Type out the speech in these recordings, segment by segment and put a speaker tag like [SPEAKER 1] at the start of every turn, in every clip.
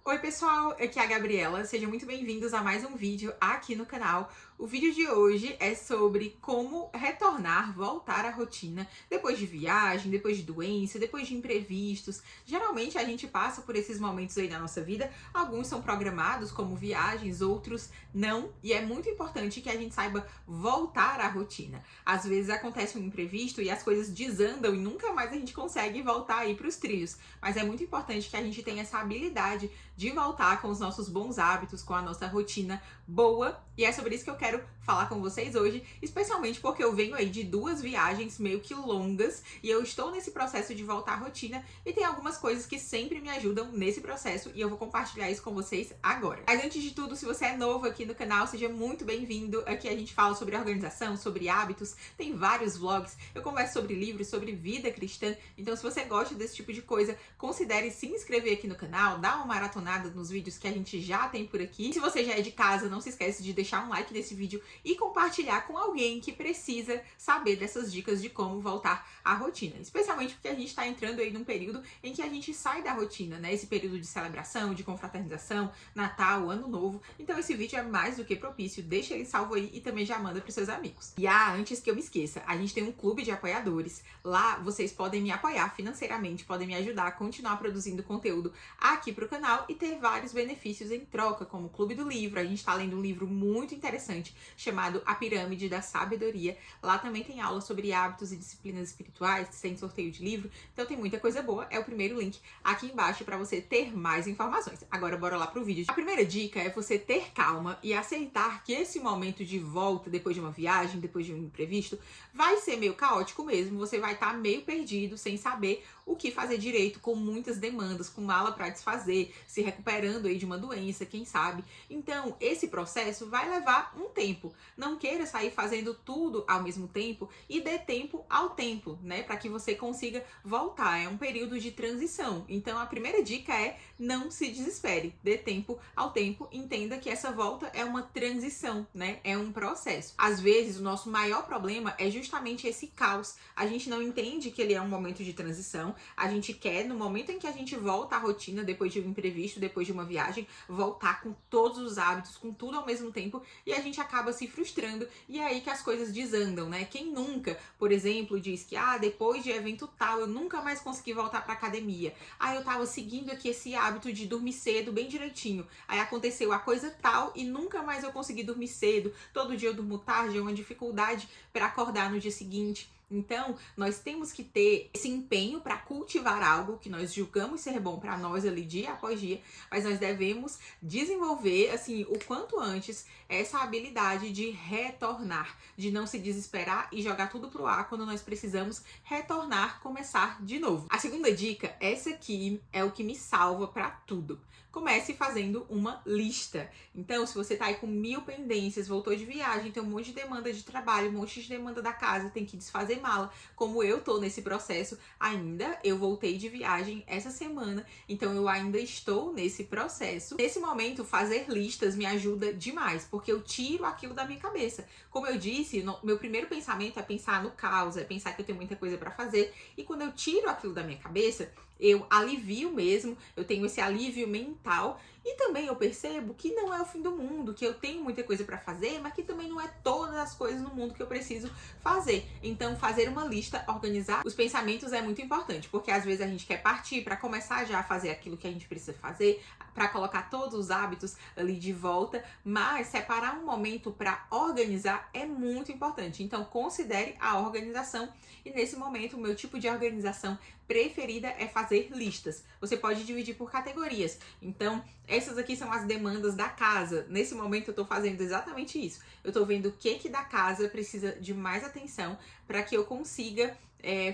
[SPEAKER 1] Oi pessoal, aqui é a Gabriela, sejam muito bem-vindos a mais um vídeo aqui no canal. O vídeo de hoje é sobre como retornar, voltar à rotina depois de viagem, depois de doença, depois de imprevistos. Geralmente a gente passa por esses momentos aí na nossa vida, alguns são programados como viagens, outros não, e é muito importante que a gente saiba voltar à rotina. Às vezes acontece um imprevisto e as coisas desandam e nunca mais a gente consegue voltar aí para os trilhos, mas é muito importante que a gente tenha essa habilidade de voltar com os nossos bons hábitos, com a nossa rotina boa, e é sobre isso que eu quero falar com vocês hoje, especialmente porque eu venho aí de 2 viagens meio que longas e eu estou nesse processo de voltar à rotina e tem algumas coisas que sempre me ajudam nesse processo e eu vou compartilhar isso com vocês agora. Mas antes de tudo, se você é novo aqui no canal, seja muito bem-vindo. Aqui a gente fala sobre organização, sobre hábitos, tem vários vlogs, eu converso sobre livros, sobre vida cristã, então se você gosta desse tipo de coisa, considere se inscrever aqui no canal, dar uma maratonada nos vídeos que a gente já tem por aqui. Se você já é de casa, não se esquece de deixar um like nesse vídeo e compartilhar com alguém que precisa saber dessas dicas de como voltar à rotina. Especialmente porque a gente está entrando aí num período em que a gente sai da rotina, né? Esse período de celebração, de confraternização, Natal, Ano Novo. Então esse vídeo é mais do que propício. Deixa ele salvo aí e também já manda para os seus amigos. E antes que eu me esqueça, a gente tem um clube de apoiadores. Lá vocês podem me apoiar financeiramente, podem me ajudar a continuar produzindo conteúdo aqui para o canal e ter vários benefícios em troca, como o Clube do Livro. A gente está lendo um livro muito interessante chamado A Pirâmide da Sabedoria. Lá também tem aula sobre hábitos e disciplinas espirituais, tem sorteio de livro, então tem muita coisa boa. É o primeiro link aqui embaixo para você ter mais informações. Agora bora lá pro vídeo. A primeira dica é você ter calma e aceitar que esse momento de volta depois de uma viagem, depois de um imprevisto, vai ser meio caótico mesmo. Você vai estar meio perdido, sem saber o que fazer direito, com muitas demandas, com mala para desfazer, se recuperando aí de uma doença, quem sabe. Então, esse processo vai levar um tempo. Não queira sair fazendo tudo ao mesmo tempo e dê tempo ao tempo, né? Para que você consiga voltar. É um período de transição. Então, a primeira dica é não se desespere. Dê tempo ao tempo. Entenda que essa volta é uma transição, né? É um processo. Às vezes, o nosso maior problema é justamente esse caos. A gente não entende que ele é um momento de transição. A gente quer, no momento em que a gente volta à rotina, depois de um imprevisto, depois de uma viagem, voltar com todos os hábitos, com tudo ao mesmo tempo, e a gente acaba se frustrando, e é aí que as coisas desandam, né? Quem nunca, por exemplo, diz que, depois de evento tal, eu nunca mais consegui voltar pra academia. Eu tava seguindo aqui esse hábito de dormir cedo, bem direitinho. Aí aconteceu a coisa tal e nunca mais eu consegui dormir cedo. Todo dia eu durmo tarde, é uma dificuldade para acordar no dia seguinte. Então, nós temos que ter esse empenho para cultivar algo que nós julgamos ser bom para nós ali dia após dia, mas nós devemos desenvolver, assim, o quanto antes, essa habilidade de retornar, de não se desesperar e jogar tudo pro ar quando nós precisamos retornar, começar de novo. A segunda dica, essa aqui é o que me salva para tudo. Comece fazendo uma lista. Então, se você tá aí com 1000 pendências, voltou de viagem, tem um monte de demanda de trabalho, um monte de demanda da casa, tem que desfazer mala, como eu tô nesse processo ainda, eu voltei de viagem essa semana, então eu ainda estou nesse processo. Nesse momento, fazer listas me ajuda demais, porque eu tiro aquilo da minha cabeça. Como eu disse, meu primeiro pensamento é pensar no caos, é pensar que eu tenho muita coisa para fazer, e quando eu tiro aquilo da minha cabeça, eu alivio mesmo, eu tenho esse alívio mental e também eu percebo que não é o fim do mundo, que eu tenho muita coisa para fazer, mas que também não é todas as coisas no mundo que eu preciso fazer. Então, fazer uma lista, organizar os pensamentos é muito importante, porque às vezes a gente quer partir para começar já a fazer aquilo que a gente precisa fazer, para colocar todos os hábitos ali de volta, mas separar um momento para organizar é muito importante. Então, considere a organização e nesse momento o meu tipo de organização preferida é fazer listas. Você pode dividir por categorias. Então, essas aqui são as demandas da casa. Nesse momento eu tô fazendo exatamente isso. Eu tô vendo o que da casa precisa de mais atenção para que eu consiga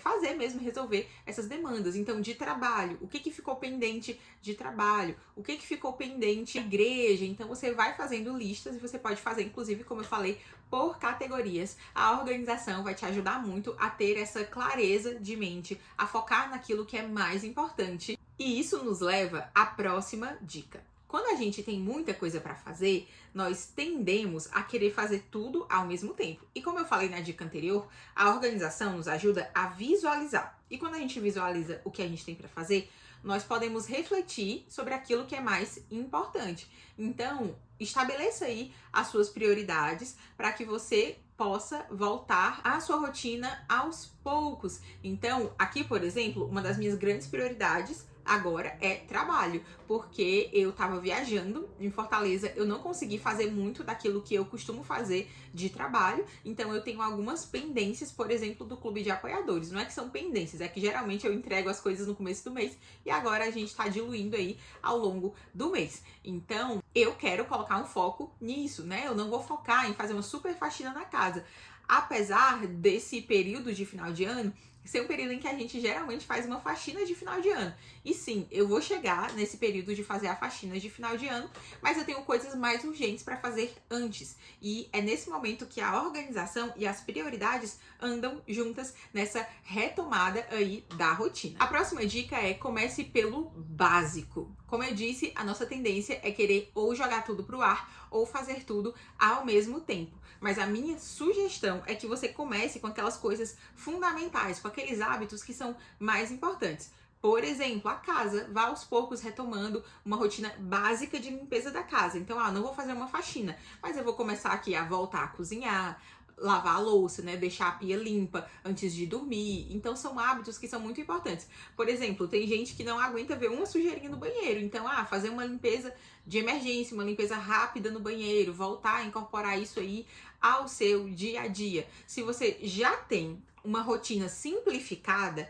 [SPEAKER 1] fazer mesmo, resolver essas demandas. Então, de trabalho, o que ficou pendente de trabalho? O que ficou pendente de igreja? Então, você vai fazendo listas e você pode fazer, inclusive, como eu falei, por categorias. A organização vai te ajudar muito a ter essa clareza de mente, a focar naquilo que é mais importante. E isso nos leva à próxima dica. Quando a gente tem muita coisa para fazer, nós tendemos a querer fazer tudo ao mesmo tempo. E como eu falei na dica anterior, a organização nos ajuda a visualizar. E quando a gente visualiza o que a gente tem para fazer, nós podemos refletir sobre aquilo que é mais importante. Então, estabeleça aí as suas prioridades para que você possa voltar à sua rotina aos poucos. Então, aqui, por exemplo, uma das minhas grandes prioridades agora é trabalho, porque eu tava viajando em Fortaleza, eu não consegui fazer muito daquilo que eu costumo fazer de trabalho, então eu tenho algumas pendências, por exemplo, do clube de apoiadores. Não é que são pendências, é que geralmente eu entrego as coisas no começo do mês e agora a gente tá diluindo aí ao longo do mês. Então, eu quero colocar um foco nisso, né? Eu não vou focar em fazer uma super faxina na casa. Apesar desse período de final de ano ser um período em que a gente geralmente faz uma faxina de final de ano. E sim, eu vou chegar nesse período de fazer a faxina de final de ano, mas eu tenho coisas mais urgentes para fazer antes. E é nesse momento que a organização e as prioridades andam juntas nessa retomada aí da rotina. A próxima dica é: comece pelo básico. Como eu disse, a nossa tendência é querer ou jogar tudo pro ar ou fazer tudo ao mesmo tempo. Mas a minha sugestão é que você comece com aquelas coisas fundamentais, com aqueles hábitos que são mais importantes. Por exemplo, a casa. Vá aos poucos retomando uma rotina básica de limpeza da casa. Então, não vou fazer uma faxina, mas eu vou começar aqui a voltar a cozinhar, lavar a louça, né? Deixar a pia limpa antes de dormir. Então, são hábitos que são muito importantes. Por exemplo, tem gente que não aguenta ver uma sujeirinha no banheiro. Então, fazer uma limpeza de emergência, uma limpeza rápida no banheiro, voltar a incorporar isso aí ao seu dia a dia. Se você já tem uma rotina simplificada,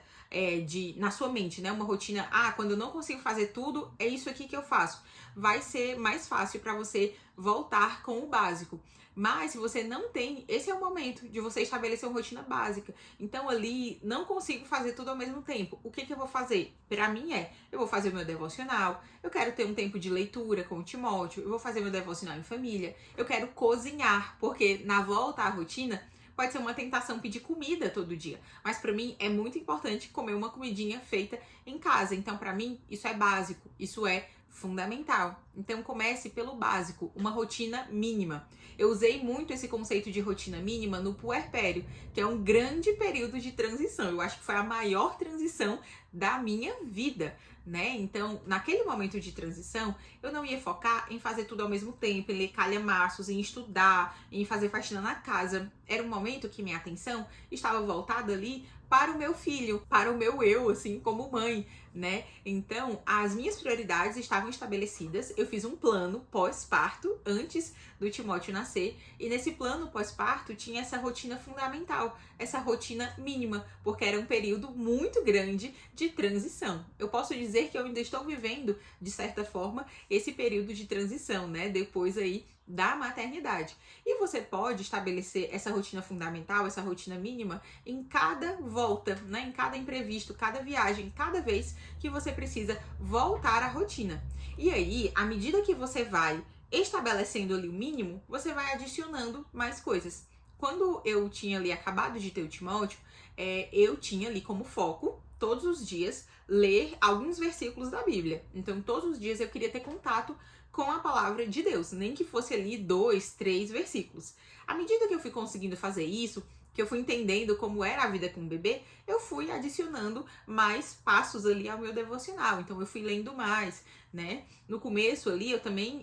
[SPEAKER 1] na sua mente, né? Uma rotina, quando eu não consigo fazer tudo, é isso aqui que eu faço. Vai ser mais fácil para você voltar com o básico. Mas se você não tem, esse é o momento de você estabelecer uma rotina básica. Então ali, não consigo fazer tudo ao mesmo tempo. O que eu vou fazer? Para mim eu vou fazer o meu devocional, eu quero ter um tempo de leitura com o Timóteo, eu vou fazer meu devocional em família, eu quero cozinhar, porque na volta à rotina, pode ser uma tentação pedir comida todo dia, mas para mim é muito importante comer uma comidinha feita em casa. Então, para mim, isso é básico, isso é fundamental. Então, comece pelo básico, uma rotina mínima. Eu usei muito esse conceito de rotina mínima no puerpério, que é um grande período de transição. Eu acho que foi a maior transição da minha vida, né? Então, naquele momento de transição, eu não ia focar em fazer tudo ao mesmo tempo, em ler calhamaços, em estudar, em fazer faxina na casa. Era um momento que minha atenção estava voltada ali para o meu filho, para o meu eu, assim, como mãe, né? Então, as minhas prioridades estavam estabelecidas. Eu fiz um plano pós-parto, antes do Timóteo nascer, e nesse plano pós-parto tinha essa rotina fundamental, essa rotina mínima, porque era um período muito grande de transição. Eu posso dizer que eu ainda estou vivendo, de certa forma, esse período de transição, né? Depois aí da maternidade. E você pode estabelecer essa rotina fundamental, essa rotina mínima em cada volta, né? Em cada imprevisto, cada viagem, cada vez que você precisa voltar à rotina. E aí, à medida que você vai estabelecendo ali o mínimo, você vai adicionando mais coisas. Quando eu tinha ali acabado de ter o Timóteo, eu tinha ali como foco, todos os dias, ler alguns versículos da Bíblia. Então, todos os dias eu queria ter contato com a palavra de Deus, nem que fosse ali 2, 3 versículos. À medida que eu fui conseguindo fazer isso, que eu fui entendendo como era a vida com o bebê, eu fui adicionando mais passos ali ao meu devocional. Então eu fui lendo mais, né? No começo ali,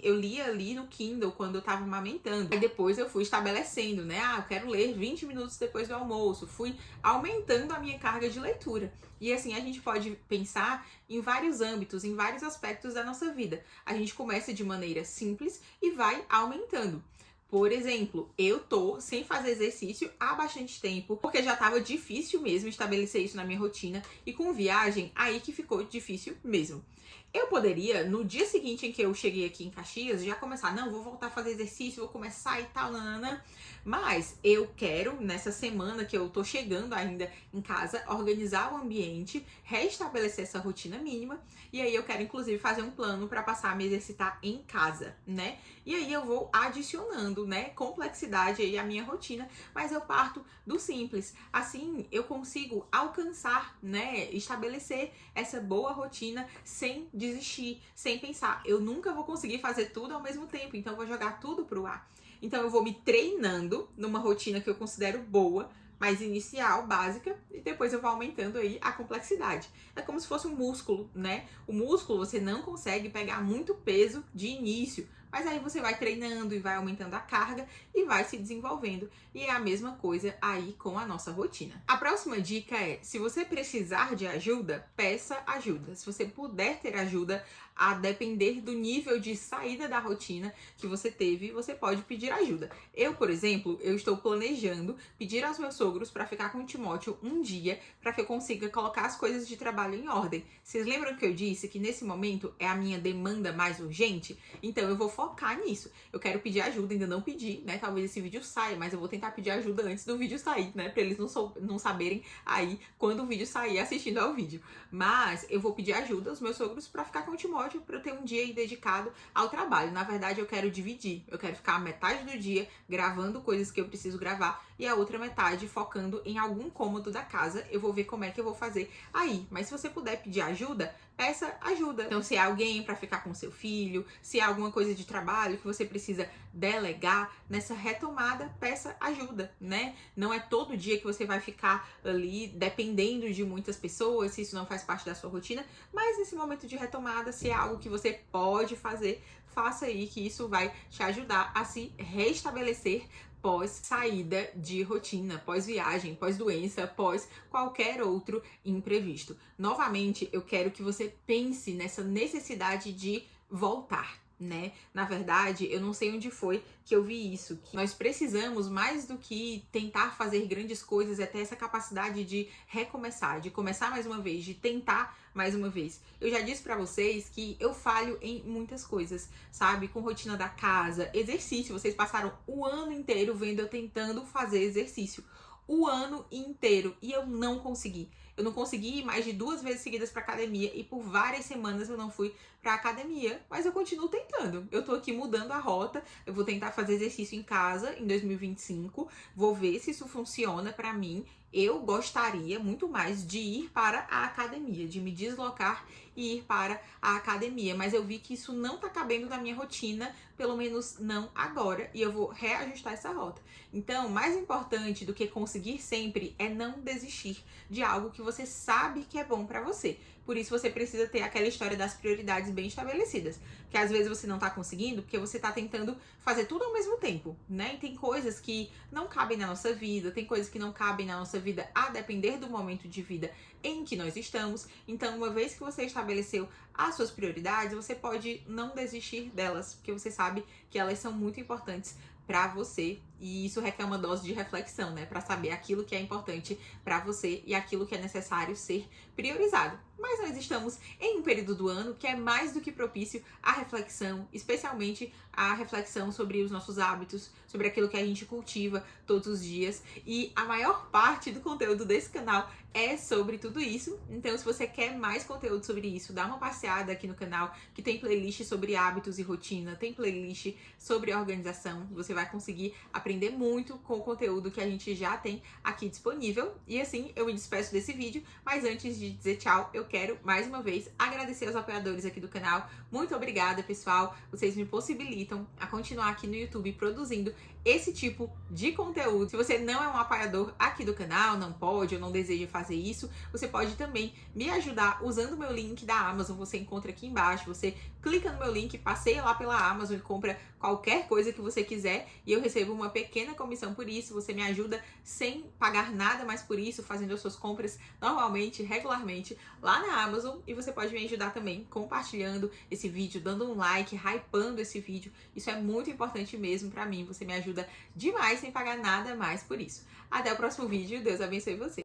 [SPEAKER 1] eu lia ali no Kindle quando eu tava amamentando. Aí depois eu fui estabelecendo, né? Eu quero ler 20 minutos depois do almoço. Fui aumentando a minha carga de leitura. E assim, a gente pode pensar em vários âmbitos, em vários aspectos da nossa vida. A gente começa de maneira simples e vai aumentando. Por exemplo, eu tô sem fazer exercício há bastante tempo, porque já tava difícil mesmo estabelecer isso na minha rotina, e com viagem, aí que ficou difícil mesmo. Eu poderia, no dia seguinte em que eu cheguei aqui em Caxias, já começar, vou voltar a fazer exercício, vou começar e tal, nananã. Mas eu quero, nessa semana que eu tô chegando ainda em casa, organizar o ambiente, restabelecer essa rotina mínima, e aí eu quero inclusive fazer um plano para passar a me exercitar em casa, né? E aí eu vou adicionando, né, complexidade aí à minha rotina, mas eu parto do simples. Assim eu consigo alcançar, né, estabelecer essa boa rotina sem desistir, sem pensar, eu nunca vou conseguir fazer tudo ao mesmo tempo, então eu vou jogar tudo pro ar. Então eu vou me treinando numa rotina que eu considero boa, mais inicial, básica, e depois eu vou aumentando aí a complexidade. É como se fosse um músculo, né? O músculo você não consegue pegar muito peso de início, mas aí você vai treinando e vai aumentando a carga e vai se desenvolvendo. E é a mesma coisa aí com a nossa rotina. A próxima dica é: se você precisar de ajuda, peça ajuda. Se você puder ter ajuda, a depender do nível de saída da rotina que você teve, você pode pedir ajuda. Eu, por exemplo, eu estou planejando pedir aos meus sogros para ficar com o Timóteo um dia, para que eu consiga colocar as coisas de trabalho em ordem. Vocês lembram que eu disse que nesse momento é a minha demanda mais urgente? Então eu vou focar nisso. Eu quero pedir ajuda, ainda não pedi, né? Talvez esse vídeo saia, mas eu vou tentar pedir ajuda antes do vídeo sair, né? Para eles não saberem aí quando o vídeo sair assistindo ao vídeo. Mas eu vou pedir ajuda aos meus sogros para ficar com o Timóteo, para eu ter um dia aí dedicado ao trabalho. Na verdade, eu quero dividir. Eu quero ficar a metade do dia gravando coisas que eu preciso gravar e a outra metade focando em algum cômodo da casa. Eu vou ver como é que eu vou fazer aí. Mas se você puder pedir ajuda, peça ajuda. Então, se é alguém para ficar com seu filho, se é alguma coisa de trabalho que você precisa delegar, nessa retomada, peça ajuda, né? Não é todo dia que você vai ficar ali dependendo de muitas pessoas, se isso não faz parte da sua rotina, mas nesse momento de retomada, se é algo que você pode fazer, faça aí, que isso vai te ajudar a se restabelecer pós saída de rotina, pós viagem, pós doença, pós qualquer outro imprevisto. Novamente, eu quero que você pense nessa necessidade de voltar, né? Na verdade, eu não sei onde foi que eu vi isso, que nós precisamos, mais do que tentar fazer grandes coisas, é ter essa capacidade de recomeçar, de começar mais uma vez, de tentar mais uma vez. Eu já disse pra vocês que eu falho em muitas coisas, sabe? Com rotina da casa, exercício. Vocês passaram o ano inteiro vendo eu tentando fazer exercício. O ano inteiro. E eu não consegui. Eu não consegui ir mais de 2 vezes seguidas pra academia e por várias semanas eu não fui pra academia, mas eu continuo tentando. Eu tô aqui mudando a rota, eu vou tentar fazer exercício em casa em 2025, vou ver se isso funciona pra mim. Eu gostaria muito mais de ir para a academia, de me deslocar e ir para a academia, mas eu vi que isso não tá cabendo na minha rotina, pelo menos não agora, e eu vou reajustar essa rota. Então, mais importante do que conseguir sempre é não desistir de algo que você sabe que é bom pra você. Por isso você precisa ter aquela história das prioridades bem estabelecidas. Que às vezes você não tá conseguindo porque você tá tentando fazer tudo ao mesmo tempo, né? E tem coisas que não cabem na nossa vida, tem coisas que não cabem na nossa vida a depender do momento de vida em que nós estamos. Então, uma vez que você estabeleceu as suas prioridades, você pode não desistir delas, porque você sabe que elas são muito importantes para você, e isso requer uma dose de reflexão, né, para saber aquilo que é importante para você e aquilo que é necessário ser priorizado. Mas nós estamos em um período do ano que é mais do que propício à reflexão, especialmente a reflexão sobre os nossos hábitos, sobre aquilo que a gente cultiva todos os dias, e a maior parte do conteúdo desse canal é sobre tudo isso. Então, se você quer mais conteúdo sobre isso, dá uma passeada aqui no canal, que tem playlist sobre hábitos e rotina, tem playlist sobre organização. Você vai conseguir aprender muito com o conteúdo que a gente já tem aqui disponível. E assim, eu me despeço desse vídeo, mas antes de dizer tchau, eu quero mais uma vez agradecer aos apoiadores aqui do canal. Muito obrigada, pessoal. Vocês me possibilitam a continuar aqui no YouTube produzindo esse tipo de conteúdo. Se você não é um apoiador aqui do canal, não pode ou não deseja fazer isso, você pode também me ajudar usando o meu link da Amazon. Você encontra aqui embaixo, você clica no meu link, passeia lá pela Amazon e compra qualquer coisa que você quiser e eu recebo uma pequena comissão por isso. Você me ajuda sem pagar nada mais por isso, fazendo as suas compras normalmente, regularmente lá na Amazon, e você pode me ajudar também compartilhando esse vídeo, dando um like, hypando esse vídeo. Isso é muito importante mesmo pra mim. Você me ajuda demais sem pagar nada mais por isso. Até o próximo vídeo. Deus abençoe você.